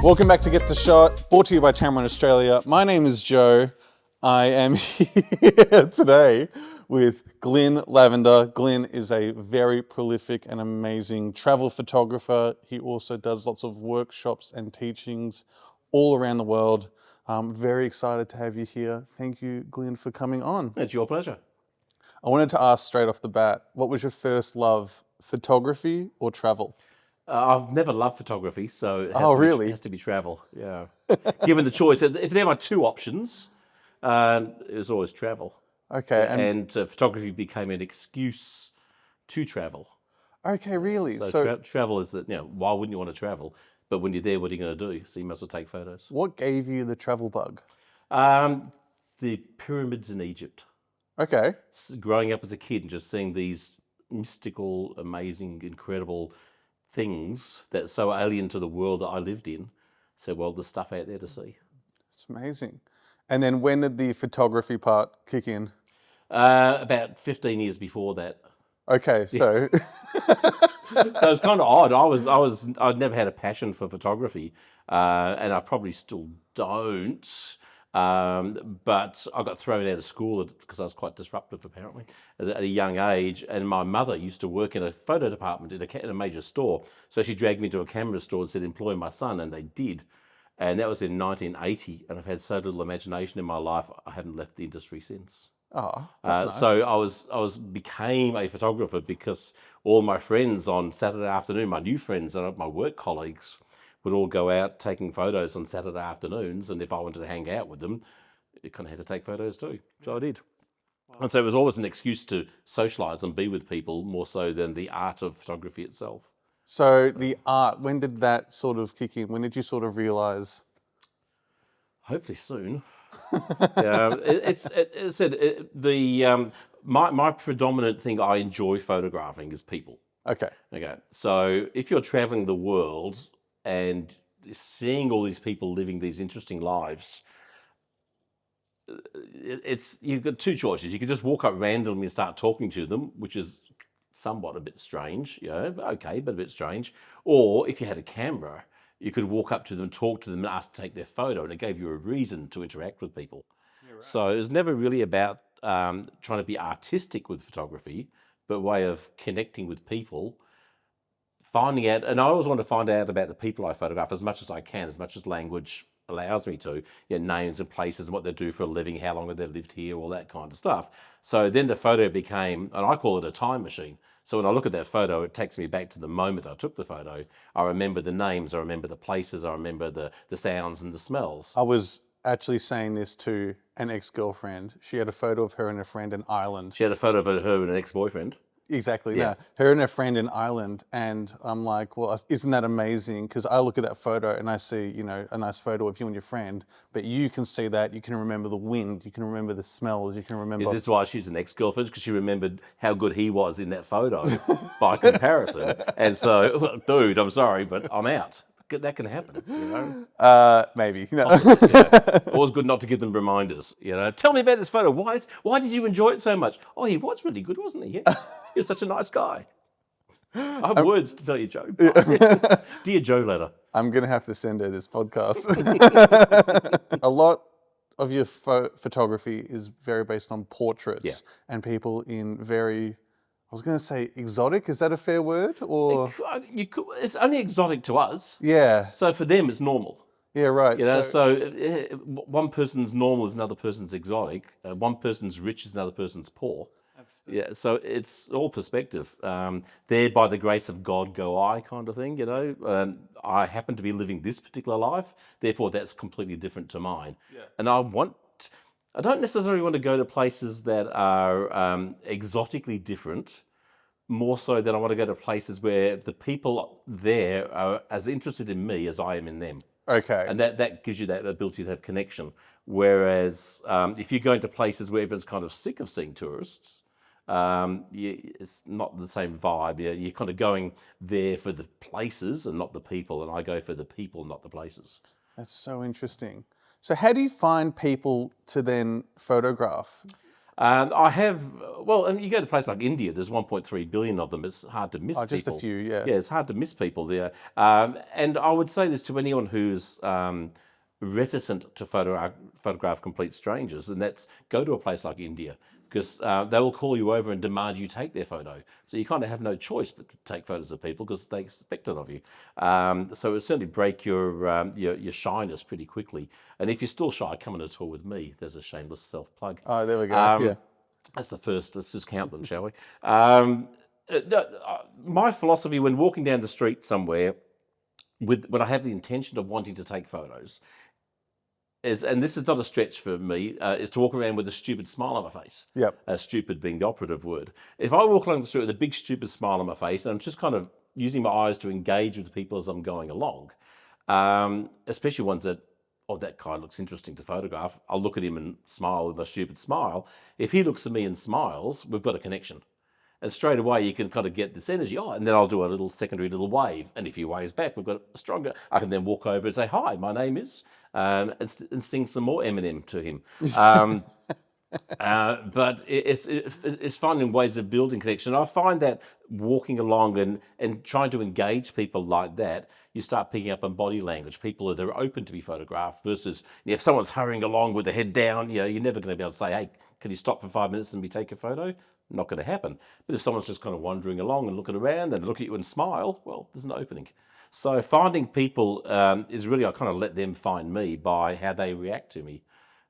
Welcome back to Get the Shot, brought to you by Tamron Australia. My name is Joe. I am here today with Glynn Lavender. Glynn is a very prolific and amazing travel photographer. He also does lots of workshops and teachings all around the world. I'm very excited to have you here. Thank you, Glynn, for coming on. It's your pleasure. I wanted to ask straight off the bat, what was your first love, photography or travel? I've never loved photography, so it has to be travel. Yeah. Given the choice, if there are two options, it was always travel. Okay. And photography became an excuse to travel. Okay, really? So travel is that, why wouldn't you want to travel? But when you're there, what are you going to do? So you must as well take photos. What gave you the travel bug? The pyramids in Egypt. Okay. Growing up as a kid and just seeing these mystical, amazing, incredible things that are so alien to the world that I lived in. So, well, there's stuff out there to see. It's amazing. And then when did the photography part kick in? About 15 years before that. Okay, so So it's kind of odd. I'd never had a passion for photography, and I probably still don't. But I got thrown out of school because I was quite disruptive, apparently, at a young age. And my mother used to work in a photo department in a major store. So she dragged me to a camera store and said, employ my son, and they did. And that was in 1980. And I've had so little imagination in my life, I haven't left the industry since. oh, that's nice. So I became a photographer because all my friends on Saturday afternoon, my new friends and my work colleagues, would all go out taking photos on Saturday afternoons, and if I wanted to hang out with them, it kind of had to take photos too. So I did. Wow. And so it was always an excuse to socialise and be with people more so than the art of photography itself. So the art, when did that sort of kick in? When did you sort of realise? Hopefully soon. My predominant thing I enjoy photographing is people. Okay. So if you're traveling the world and seeing all these people living these interesting lives, you've got two choices. You can just walk up randomly and start talking to them, which is somewhat a bit strange, okay, but a bit strange. Or if you had a camera, you could walk up to them, talk to them, and ask to take their photo, and it gave you a reason to interact with people. Yeah, right. So it was never really about trying to be artistic with photography, but a way of connecting with people, finding out, and I always want to find out about the people I photograph as much as I can, as much as language allows me to, names of places and what they do for a living, how long have they lived here, all that kind of stuff. So then the photo became, and I call it a time machine. So when I look at that photo, it takes me back to the moment I took the photo. I remember the names, I remember the places, I remember the sounds and the smells. I was actually saying this to an ex-girlfriend. She had a photo of her and a friend in Ireland. She had a photo of her and an ex-boyfriend. Exactly, yeah. Her and her friend in Ireland, and I'm like, well, isn't that amazing? Because I look at that photo and I see, a nice photo of you and your friend, but you can see that, you can remember the wind, you can remember the smells, you can remember... Is this why she's an ex-girlfriend? Because she remembered how good he was in that photo by comparison. And so, well, dude, I'm sorry, but I'm out. That can happen, Maybe. Always good not to give them reminders, Tell me about this photo. Why did you enjoy it so much? Oh, he was really good, wasn't he? Yeah. He was such a nice guy. I have words to tell you, Joe. Dear Joe letter. I'm going to have to send her this podcast. A lot of your photography is very based on portraits and people in very... I was going to say exotic. Is that a fair word? Or it's only exotic to us. Yeah. So for them, it's normal. Yeah, right. So one person's normal is another person's exotic. One person's rich is another person's poor. Yeah. So it's all perspective. There, by the grace of God, go I, kind of thing. I happen to be living this particular life, therefore that's completely different to mine. Yeah. And I don't necessarily want to go to places that are exotically different, more so than I want to go to places where the people there are as interested in me as I am in them. Okay. And that gives you that ability to have connection. Whereas if you're going to places where everyone's kind of sick of seeing tourists, it's not the same vibe. You're kind of going there for the places and not the people, and I go for the people, not the places. That's so interesting. So how do you find people to then photograph? I have, well, and you go to a place like India, there's 1.3 billion of them. It's hard to miss Oh, just a people. few, yeah. Yeah, it's hard to miss people there. And I would say this to anyone who's reticent to photograph complete strangers, and that's go to a place like India, because they will call you over and demand you take their photo. So you kind of have no choice but to take photos of people because they expect it of you. So it will certainly break your shyness pretty quickly. And if you're still shy, come on a tour with me. There's a shameless self plug. Oh, there we go. Yeah. That's the first. Let's just count them, shall we? My philosophy when walking down the street somewhere, when I have the intention of wanting to take photos, is, and this is not a stretch for me, is to walk around with a stupid smile on my face. Yep. Stupid being the operative word. If I walk along the street with a big stupid smile on my face, and I'm just kind of using my eyes to engage with the people as I'm going along, especially ones that, oh, that guy looks interesting to photograph, I'll look at him and smile with a stupid smile. If he looks at me and smiles, we've got a connection. And straight away you can kind of get this energy. Oh, and then I'll do a little secondary little wave. And if he waves back, we've got a stronger. I can then walk over and say, "Hi, my name is," and sing some more Eminem to him. But it's finding ways of building connection. I find that walking along and trying to engage people like that, you start picking up on body language. People that are open to be photographed versus if someone's hurrying along with the head down, you're never going to be able to say, "Hey, can you stop for 5 minutes and we take a photo?" Not going to happen. But if someone's just kind of wandering along and looking around and look at you and smile, well, there's an opening. So finding people is really, I kind of let them find me by how they react to me.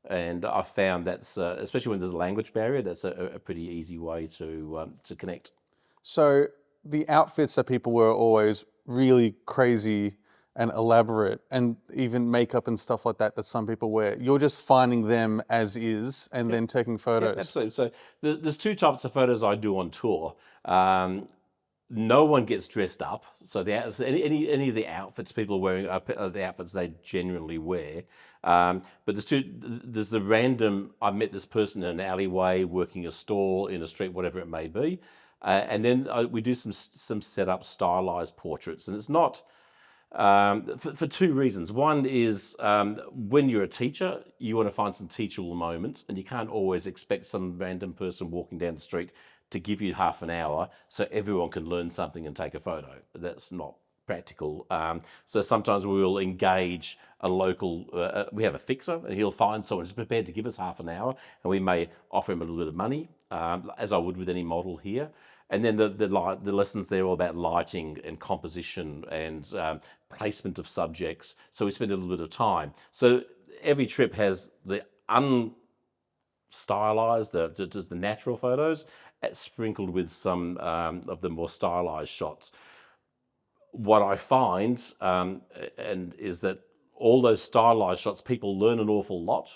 And I've found that's, especially when there's a language barrier, that's a pretty easy way to connect. So the outfits that people were always really crazy and elaborate, and even makeup and stuff like that some people wear, you're just finding them as is and then taking photos. Yeah, absolutely. So there's two types of photos I do on tour. No one gets dressed up, so any of the outfits people are wearing are the outfits they genuinely wear. But there's the random. I met this person in an alleyway, working a stall in a street, whatever it may be, and then we do some set up stylized portraits, and it's not. For two reasons. One is when you're a teacher, you want to find some teachable moments, and you can't always expect some random person walking down the street to give you half an hour so everyone can learn something and take a photo. That's not practical. So sometimes we will engage a local, we have a fixer, and he'll find someone who's prepared to give us half an hour, and we may offer him a little bit of money, as I would with any model here. And then the lessons there are all about lighting and composition and placement of subjects. So we spend a little bit of time. So every trip has the unstylized, just the natural photos, sprinkled with some of the more stylized shots. What I find and is that all those stylized shots, people learn an awful lot,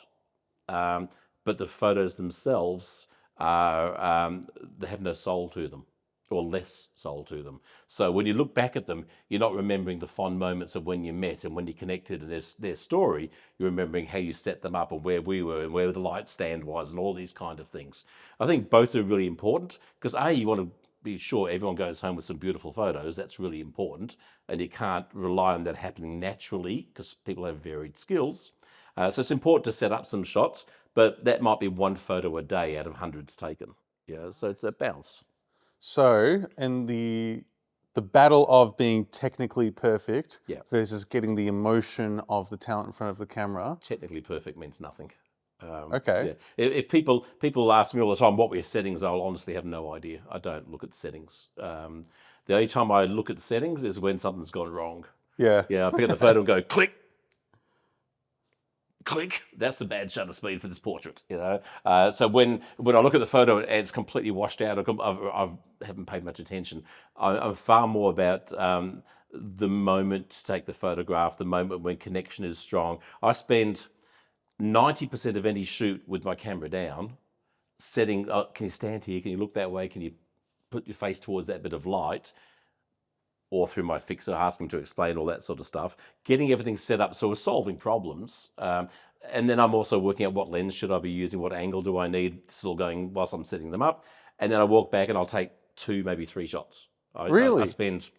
but the photos themselves are they have no soul to them, or less soul to them. So when you look back at them, you're not remembering the fond moments of when you met and when you connected and their story. You're remembering how you set them up and where we were and where the light stand was and all these kind of things. I think both are really important because you want to be sure everyone goes home with some beautiful photos. That's really important, and you can't rely on that happening naturally because people have varied skills. So it's important to set up some shots, but that might be one photo a day out of hundreds taken. Yeah, so it's a balance. So, in the battle of being technically perfect Yeah. versus getting the emotion of the talent in front of the camera. Technically perfect means nothing. Okay. Yeah. If people ask me all the time what were your settings, I'll honestly have no idea. I don't look at settings. The only time I look at settings is when something's gone wrong. Yeah. Yeah, I pick up the photo and go click. Click. That's the bad shutter speed for this portrait, So when I look at the photo and it's completely washed out, I haven't paid much attention. I'm far more about the moment to take the photograph, the moment when connection is strong. I spend 90% of any shoot with my camera down, setting. Can you stand here? Can you look that way? Can you put your face towards that bit of light? Or through my fixer, asking him to explain all that sort of stuff, getting everything set up so we're solving problems. And then I'm also working out what lens should I be using, what angle do I need. This is all going whilst I'm setting them up. And then I walk back and I'll take 2, maybe 3 shots. Really? I spend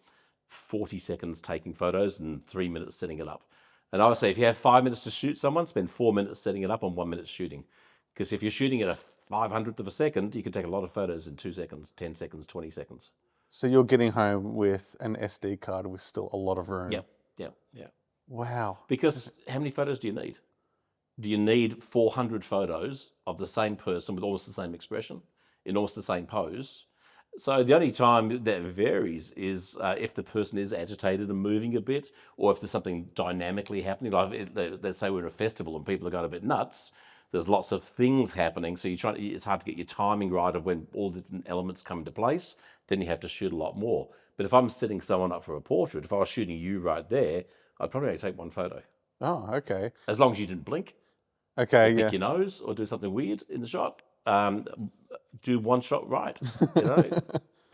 40 seconds taking photos and 3 minutes setting it up. And I would say if you have 5 minutes to shoot someone, spend 4 minutes setting it up and 1 minute shooting. Because if you're shooting at a 500th of a second, you can take a lot of photos in 2 seconds, 10 seconds, 20 seconds. So you're getting home with an SD card with still a lot of room. Yep, yep, yep. Wow. Because how many photos do you need? Do you need 400 photos of the same person with almost the same expression in almost the same pose? So the only time that varies is if the person is agitated and moving a bit, or if there's something dynamically happening. Like let's say we're at a festival and people are going a bit nuts. There's lots of things happening, so it's hard to get your timing right of when all the different elements come into place. Then you have to shoot a lot more. But if I'm setting someone up for a portrait, if I was shooting you right there, I'd probably only take one photo, Oh, okay. as long as you didn't blink Okay, or pick yeah. your nose or do something weird in the shot. Do one shot right. You know,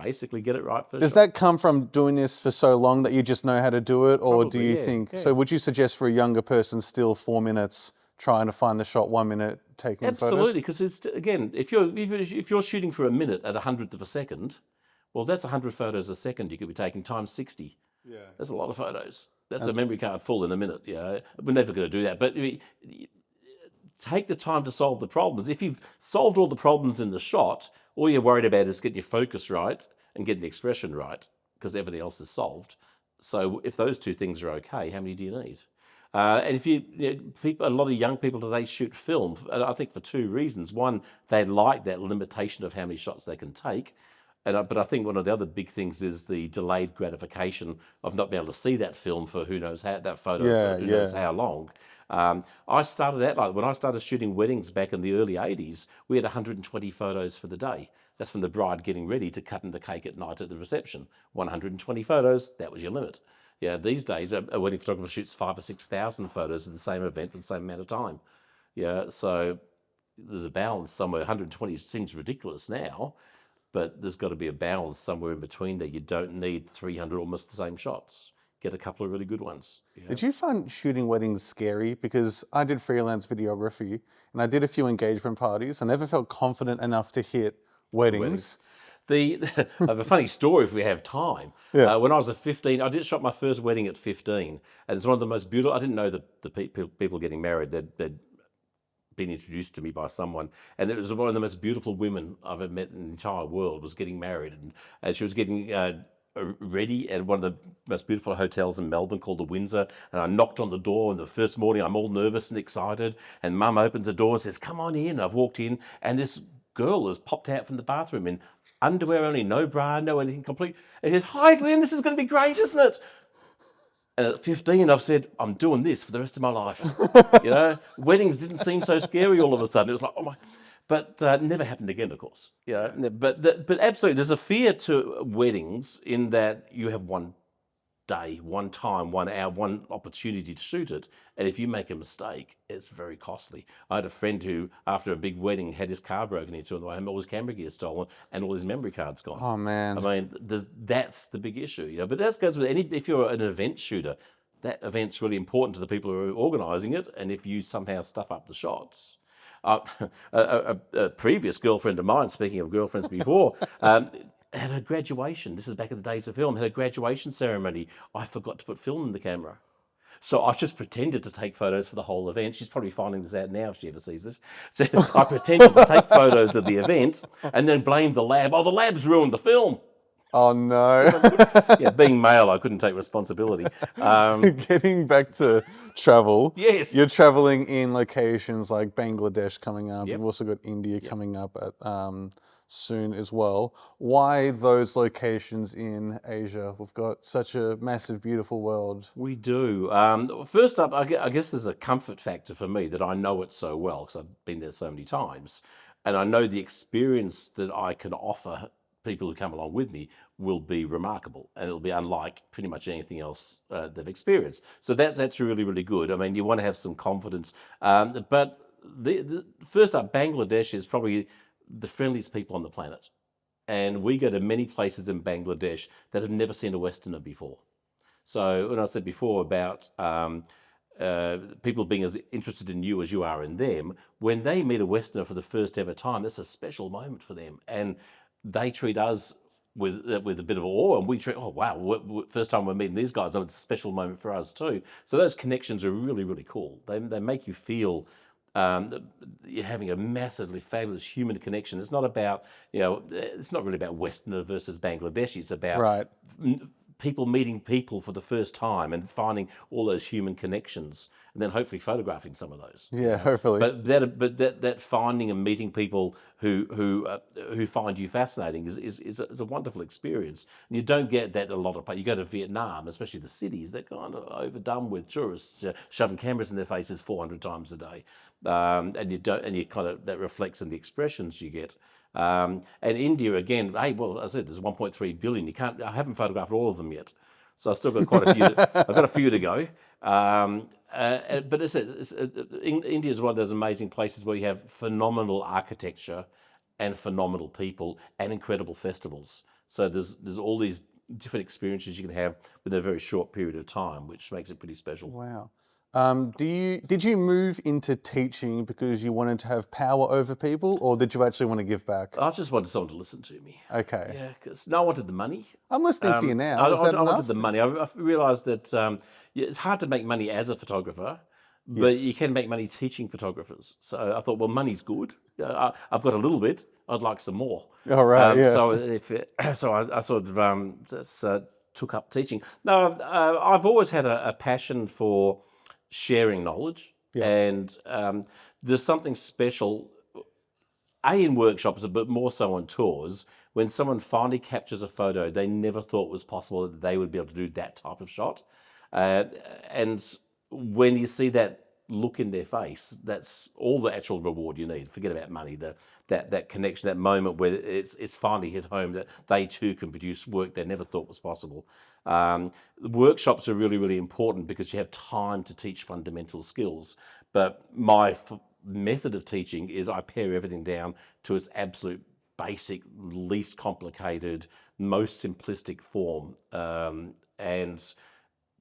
basically get it right first Does shot. that come from doing this for so long that you just know how to do it? Or do Probably, you yeah, think, yeah. so would you suggest for a younger person still 4 minutes trying to find the shot, 1 minute taking Absolutely, photos? because it's again, if you're shooting for a minute at 100th of a second, well, that's 100 photos a second you could be taking times 60. Yeah. That's a lot of photos. That's a memory card full in a minute. Yeah, we're never going to do that. But take the time to solve the problems. If you've solved all the problems in the shot, all you're worried about is getting your focus right and getting the expression right, because everything else is solved. So if those two things are okay, how many do you need? And if a lot of young people today shoot film, I think for two reasons. One, they like that limitation of how many shots they can take. But I think one of the other big things is the delayed gratification of not being able to see that film for who knows how, that photo Yeah, for who yeah. knows how long. I started out like when I started shooting weddings back in the early 80s, we had 120 photos for the day. That's from the bride getting ready to cutting the cake at night at the reception. 120 photos, that was your limit. Yeah, these days a wedding photographer shoots 5,000 or 6,000 photos of the same event for the same amount of time. Yeah, so there's a balance somewhere. 120 seems ridiculous now, but there's got to be a balance somewhere in between there. You don't need 300 almost the same shots. Get a couple of really good ones. Yeah. Did you find shooting weddings scary? Because I did freelance videography and I did a few engagement parties. I never felt confident enough to hit weddings. I have a funny story if we have time. Yeah. When I was 15, I did shot my first wedding at 15, and it's one of the most beautiful. I didn't know that the people getting married. They'd been introduced to me by someone, and it was one of the most beautiful women I've ever met in the entire world. Was getting married, and she was getting ready at one of the most beautiful hotels in Melbourne called the Windsor. And I knocked on the door, and the first morning I'm all nervous and excited, and Mum opens the door and says, "Come on in." And I've walked in, and this girl has popped out from the bathroom in underwear only, no bra, no anything, complete. And she says, "Hi, Glynn, this is going to be great, isn't it?" And at 15, I've said, I'm doing this for the rest of my life. Weddings didn't seem so scary all of a sudden. It was like, oh my, but never happened again, of course. But absolutely, there's a fear to weddings in that you have one day, one time, 1 hour, one opportunity to shoot it. And if you make a mistake, it's very costly. I had a friend who, after a big wedding, had his car broken into on the way home, all his camera gear stolen, and all his memory cards gone. Oh man. I mean, that's the big issue. But that goes with if you're an event shooter, that event's really important to the people who are organising it. And if you somehow stuff up the shots, a previous girlfriend of mine, speaking of girlfriends before, had a graduation. This is back in the days of film. Had a graduation ceremony. I forgot to put film in the camera. So I just pretended to take photos for the whole event. She's probably finding this out now if she ever sees this. So I pretended to take photos of the event and then blamed the lab. Oh, the lab's ruined the film. Oh no. Yeah, being male, I couldn't take responsibility. Getting back to travel. Yes. You're traveling in locations like Bangladesh coming up. Yep. You've also got India coming up at soon as well. Why those locations in Asia? We've got such a massive, beautiful world. We do. First up, I guess there's a comfort factor for me that I know it so well because I've been there so many times. And I know the experience that I can offer people who come along with me will be remarkable, and it'll be unlike pretty much anything else they've experienced. So that's really, really good. I mean, you want to have some confidence. But first up, Bangladesh is probably the friendliest people on the planet. And we go to many places in Bangladesh that have never seen a Westerner before. So when I said before about people being as interested in you as you are in them, when they meet a Westerner for the first ever time, it's a special moment for them. And they treat us with a bit of awe, and we treat, oh wow, first time we're meeting these guys, it's a special moment for us too. So those connections are really, really cool. They make you feel you're having a massively fabulous human connection. It's not about, it's not really about Westerner versus Bangladeshi. It's about Right. people meeting people for the first time and finding all those human connections, and then hopefully photographing some of those. Yeah, hopefully. But that finding and meeting people who find you fascinating is a wonderful experience. And you don't get that a lot of. You go to Vietnam, especially the cities, they're kind of overdone with tourists shoving cameras in their faces 400 times a day, and you kind of, that reflects in the expressions you get. And India again, hey, well, as I said, there's 1.3 billion. I haven't photographed all of them yet, so I've still got quite a few. I've got a few to go. But India is one of those amazing places where you have phenomenal architecture and phenomenal people and incredible festivals. So there's all these different experiences you can have within a very short period of time, which makes it pretty special. Wow. Did you move into teaching because you wanted to have power over people, or did you actually want to give back? I just wanted someone to listen to me. Okay. Yeah, because no, I wanted the money. I'm listening to you now. Is that I wanted enough? the money. I realised that it's hard to make money as a photographer, but Yes. you can make money teaching photographers. So I thought, well, money's good. I've got a little bit. I'd like some more. All right. Yeah. So I sort of just, took up teaching. No, I've always had a passion for sharing knowledge, Yeah. and there's something special. In workshops, but more so on tours, when someone finally captures a photo they never thought was possible that they would be able to do that type of shot. And when you see that look in their face, that's all the actual reward you need. Forget about money, that connection, that moment where it's finally hit home that they too can produce work they never thought was possible. Workshops are really, really important because you have time to teach fundamental skills. But my method of teaching is I pare everything down to its absolute basic, least complicated, most simplistic form, and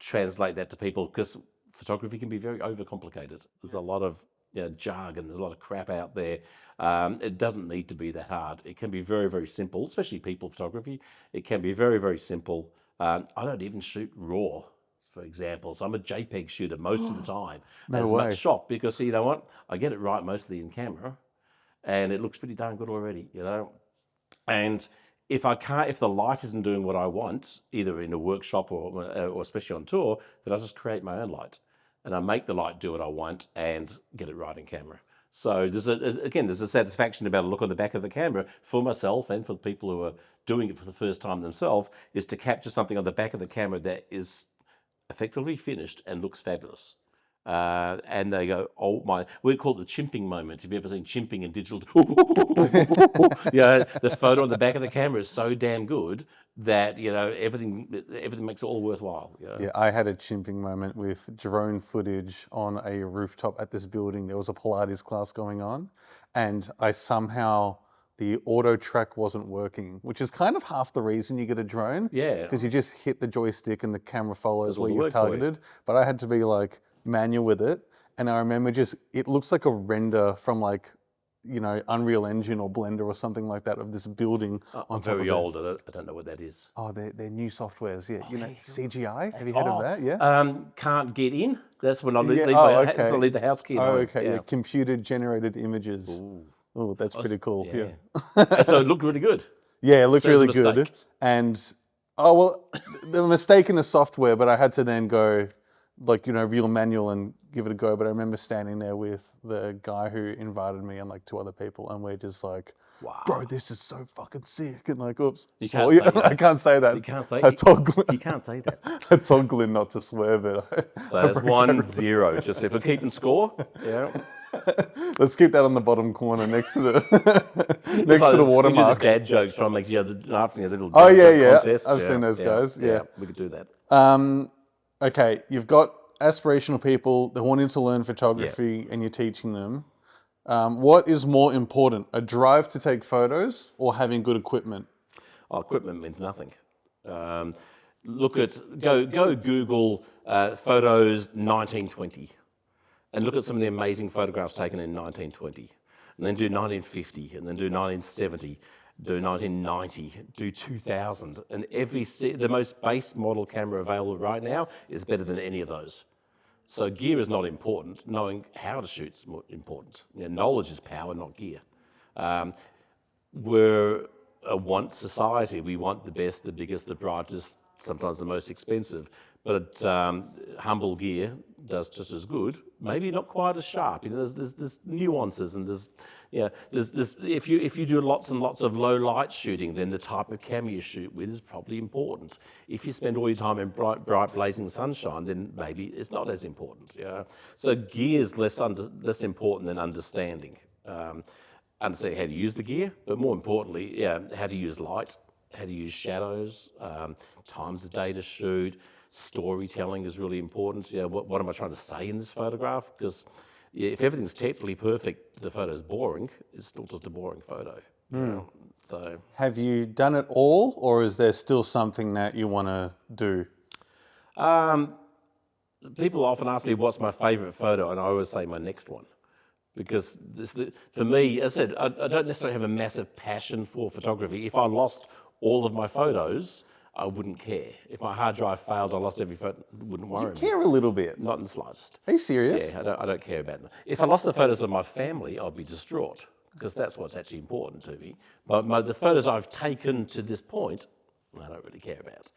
translate that to people, because photography can be very overcomplicated. There's a lot of jargon, there's a lot of crap out there. It doesn't need to be that hard. It can be very, very simple, especially people photography. It can be very, very simple. I don't even shoot RAW, for example. So I'm a JPEG shooter most of the time. No way. Much shot, because you know what? I get it right mostly in camera, and it looks pretty darn good already, And if the light isn't doing what I want, either in a workshop or especially on tour, then I just create my own light, and I make the light do what I want and get it right in camera. So there's a satisfaction about a look on the back of the camera for myself and for the people who are doing it for the first time themselves, is to capture something on the back of the camera that is effectively finished and looks fabulous. And they go, oh my, we call it the chimping moment. Have you ever seen chimping in digital? The photo on the back of the camera is so damn good that, everything makes it all worthwhile. Yeah, I had a chimping moment with drone footage on a rooftop at this building. There was a Pilates class going on, and the auto track wasn't working, which is kind of half the reason you get a drone. Yeah. Because you just hit the joystick and the camera follows all where the you've work for you. targeted. But I had to be like manual with it. And I remember it looks like a render from Unreal Engine or Blender or something like that of this building on I'm top very of it. old. I don't know what that is. Oh, they're new softwares, yeah. Okay. CGI? Have you heard of that? Yeah. Can't get in. That's when I leave, okay. that's when I leave the house key at home. Okay, yeah. Computer generated images. Oh, that's pretty cool. Yeah. So it looked really good. Yeah, it looked So it was really a good. mistake. And the mistake in the software, but I had to then go real manual and give it a go. But I remember standing there with the guy who invited me and like two other people, and we're just like, Wow. bro, this is so fucking sick. And like, oops. You can't say that. I can't say that. You can't say I told Glynn, You can't say that. I told Glynn not to swear, but So that's 1-0. Just if we're keeping score, let's keep that on the bottom corner next to the watermark. We do the dad jokes, trying to make laughing a little. Oh yeah, joke yeah. contest. I've seen those guys. Yeah. We could do that. Okay, you've got aspirational people, they're wanting to learn photography and you're teaching them. What is more important, a drive to take photos or having good equipment? Equipment means nothing. Go Google photos 1920 and look at some of the amazing photographs taken in 1920, and then do 1950, and then do 1970, do 1990, do 2000, and the most base model camera available right now is better than any of those. So gear is not important. Knowing how to shoot is more important. Knowledge is power, not gear. We're a want society. We want the best, the biggest, the brightest, sometimes the most expensive. But humble gear does just as good. Maybe not quite as sharp. There's nuances, and there's if you do lots and lots of low light shooting, then the type of camera you shoot with is probably important. If you spend all your time in bright blazing sunshine, then maybe it's not as important. So gear is less important than understanding. Understanding how to use the gear, but more importantly, how to use light, how to use shadows, times of day to shoot. Storytelling is really important. What am I trying to say in this photograph? Because if everything's technically perfect, the photo's boring. It's still just a boring photo. So, have you done it all, or is there still something that you want to do? People often ask me what's my favourite photo, and I always say my next one. Because for me, as I said, I don't necessarily have a massive passion for photography. If I lost all of my photos, I wouldn't care. If my hard drive failed, I lost every photo, it wouldn't worry me. You care a little bit. Not in the slightest. Are you serious? Yeah, I don't care about them. If I lost the photos of my family, I'd be distraught, because that's what's actually important to me. But the photos I've taken to this point, I don't really care about.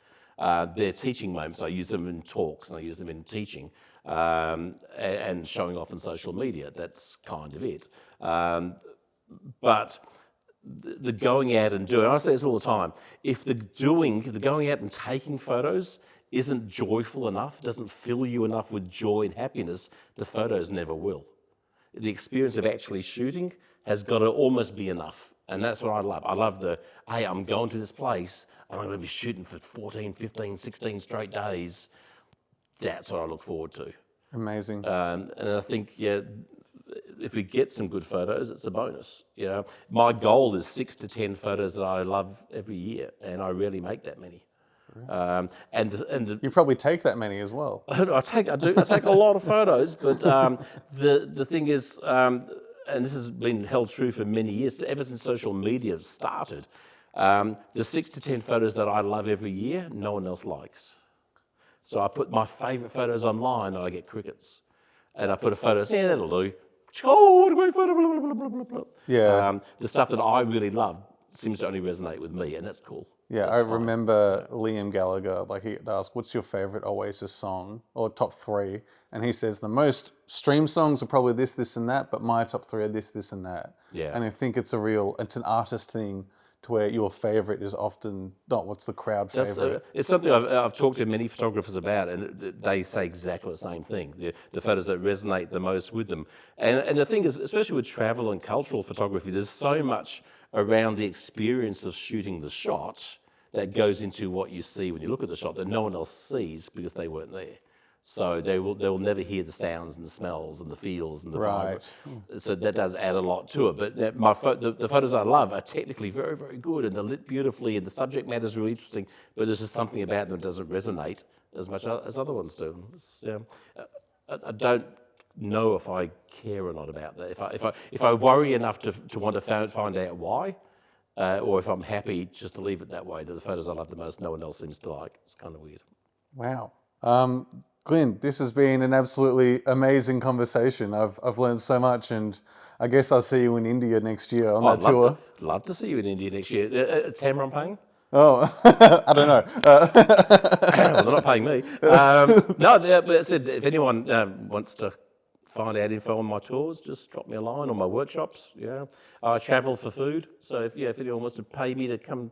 They're teaching moments. I use them in talks, and I use them in teaching, and showing off on social media. That's kind of it. But the going out and doing, I say this all the time, if the going out and taking photos isn't joyful enough, doesn't fill you enough with joy and happiness, the photos never will. The experience of actually shooting has got to almost be enough. And that's what I love. I love hey, I'm going to this place and I'm going to be shooting for 14, 15, 16 straight days. That's what I look forward to. Amazing. And I think, if we get some good photos, it's a bonus. My goal is 6 to 10 photos that I love every year, and I rarely make that many. And you probably take that many as well. I take a lot of photos, but the thing is, and this has been held true for many years, ever since social media started. The 6 to 10 photos that I love every year, no one else likes. So I put my favourite photos online, and I get crickets. And I put a photo, that'll do. Oh, what a great photo, blah, blah, blah, blah, blah. Yeah. The stuff that I really love seems to only resonate with me, and that's cool. Yeah, that's I remember Liam Gallagher, they asked, what's your favourite Oasis song, or top 3? And he says, the most streamed songs are probably this, this, and that, but my top 3 are this, this, and that. Yeah. And I think it's an artist thing, to where your favourite is often not what's the crowd favourite. It's something I've talked to many photographers about, and they say exactly the same thing. The photos that resonate the most with them. And the thing is, especially with travel and cultural photography, there's so much around the experience of shooting the shot that goes into what you see when you look at the shot that no one else sees because they weren't there. So they will never hear the sounds and the smells and the feels and the vibe. So that does add a lot to it. But the photos I love are technically very, very good, and they're lit beautifully, and the subject matter is really interesting. But there's just something about them that doesn't resonate as much as other ones do. I don't know if I care or not about that. If I worry enough to want to find out why, or if I'm happy just to leave it that way, that the photos I love the most, no one else seems to like. It's kind of weird. Wow. Glynn, this has been an absolutely amazing conversation. I've learned so much, and I guess I'll see you in India next year on that tour. Love to see you in India next year. Tamron paying? Oh, I don't know. Well, they're not paying me. No, but if anyone wants to find out info on my tours, just drop me a line on my workshops. I travel for food, so if anyone wants to pay me to come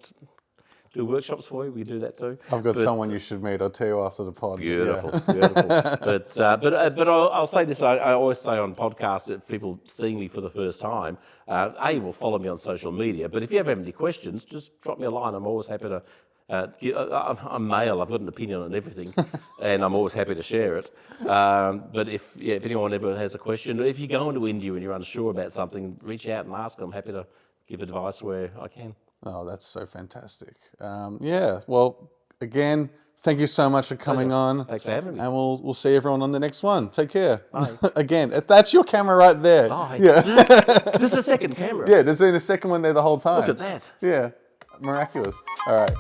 do workshops for you, we do that too. I've got someone you should meet. I'll tell you after the pod. Beautiful. But I'll say this. I always say on podcasts that people seeing me for the first time, will follow me on social media. But if you ever have any questions, just drop me a line. I'm always happy to. I'm male. I've got an opinion on everything, and I'm always happy to share it. But if anyone ever has a question, or if you go into India and you're unsure about something, reach out and ask. I'm happy to give advice where I can. Oh, that's so fantastic. Well, again, thank you so much for coming on. Thanks for having me. And we'll see everyone on the next one. Take care. Bye. Again, that's your camera right there. Bye. Yeah. This is a second camera. Yeah, there's been a second one there the whole time. Look at that. Yeah, miraculous. All right.